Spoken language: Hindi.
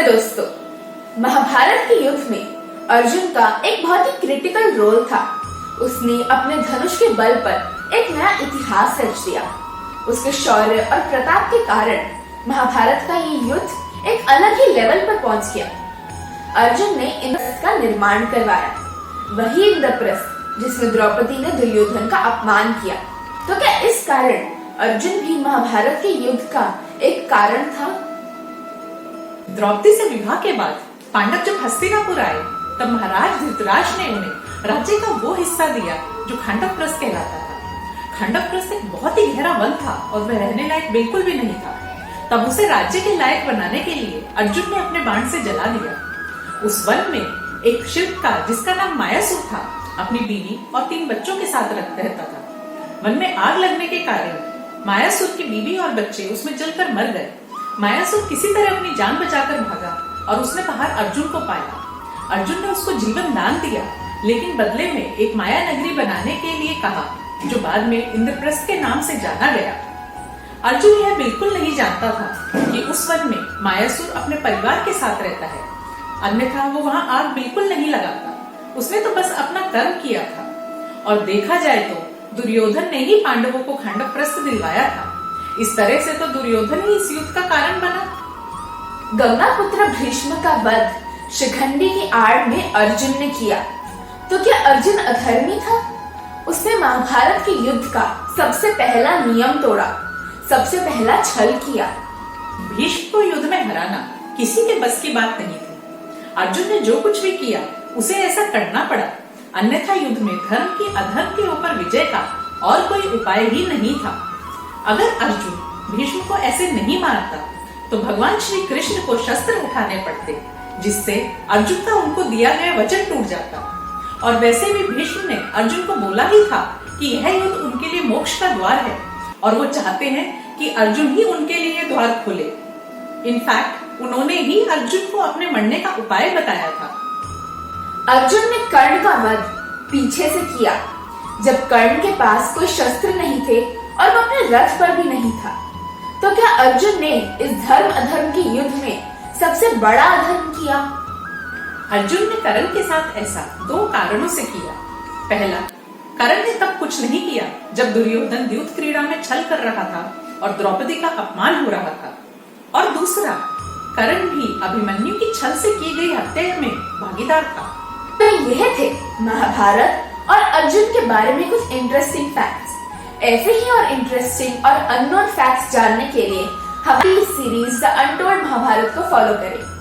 दोस्तों, महाभारत के युद्ध में अर्जुन का एक बहुत ही क्रिटिकल रोल था। उसने अपने धनुष के बल पर एक नया इतिहास रच दिया। उसके शौर्य और प्रताप के कारण महाभारत का ये युद्ध एक अलग ही लेवल पर पहुंच गया। अर्जुन ने इंद्रप्रस्थ का निर्माण करवाया, वही इंद्रप्रस्थ जिसमें द्रौपदी ने दुर्योधन का अपमान किया। तो क्या इस कारण अर्जुन भी महाभारत के युद्ध का एक कारण था? द्रौपदी से विवाह के बाद पांडव जब हस्तिनापुर आए, तब महाराज धृतराष्ट्र ने उन्हें राज्य का वो हिस्सा दिया जो खंडवप्रस्थ कहलाता था। खंडवप्रस्थ एक बहुत ही गहरा वन था और वह रहने लायक बिल्कुल भी नहीं था। तब उसे राज्य के लायक बनाने के लिए अर्जुन ने अपने बाण से जला दिया। उस वन में एक शिल्पकार जिसका नाम मायासुर था, अपनी बीवी और 3 बच्चों के साथ रहता था। वन में आग लगने के कारण मायासुर की बीवी और बच्चे उसमें जलकर मर गए। मायासुर किसी तरह अपनी जान बचाकर भागा और उसने बाहर अर्जुन को पाया। अर्जुन ने उसको जीवन दान दिया, लेकिन बदले में एक माया नगरी बनाने के लिए कहा, जो बाद में इंद्रप्रस्थ के नाम से जाना गया। अर्जुन यह बिल्कुल नहीं जानता था कि उस वन में मायासुर अपने परिवार के साथ रहता है, अन्यथा वो वहां आग बिल्कुल नहीं लगाता। उसने तो बस अपना कर्म किया था। और देखा जाए तो दुर्योधन ने ही पांडवों को खंडवप्रस्थ दिलवाया था। इस तरह से तो दुर्योधन ही इस युद्ध का कारण बना। गंगापुत्र भीष्म का वध शिखंडी की आड़ में अर्जुन ने किया। तो क्या अर्जुन अधर्मी था? उसने महाभारत के युद्ध का सबसे पहला नियम तोड़ा, सबसे पहला छल किया। भीष्म को युद्ध में हराना किसी के बस की बात नहीं थी। अर्जुन ने जो कुछ भी किया उसे ऐसा करना पड़ा, अन्यथा युद्ध में धर्म की अधर्म के ऊपर विजय का और कोई उपाय ही नहीं था। अगर अर्जुन भीष्म को ऐसे नहीं मारता तो भगवान श्री कृष्ण को शस्त्र उठाने पड़ते, जिससे अर्जुन का उनको दिया गया वचन टूट जाता। और वैसे भी भीष्म ने अर्जुन को बोला ही था कि यह युद्ध उनके लिए मोक्ष का द्वार है और वो चाहते हैं कि अर्जुन ही उनके लिए यह द्वार खोले। इनफैक्ट उन्होंने ही अर्जुन को अपने मरने का उपाय बताया था। अर्जुन ने कर्ण का वध पीछे से किया, जब कर्ण के पास कोई शस्त्र नहीं थे और वो अपने रथ पर भी नहीं था। तो क्या अर्जुन ने इस धर्म अधर्म के युद्ध में सबसे बड़ा अधर्म किया? अर्जुन ने कर्ण के साथ ऐसा 2 कारणों से किया। पहला, कर्ण ने तब कुछ नहीं किया जब दुर्योधन द्यूत क्रीड़ा में छल कर रहा था और द्रौपदी का अपमान हो रहा था। और दूसरा, कर्ण भी अभिमन्यु की छल से की गई हत्या में भागीदार था। तो यह थे महाभारत और अर्जुन के बारे में कुछ इंटरेस्टिंग फैक्ट्स। ऐसे ही और इंटरेस्टिंग और अननोन फैक्ट्स जानने के लिए हमारी सीरीज द अनटोल्ड महाभारत को फॉलो करें।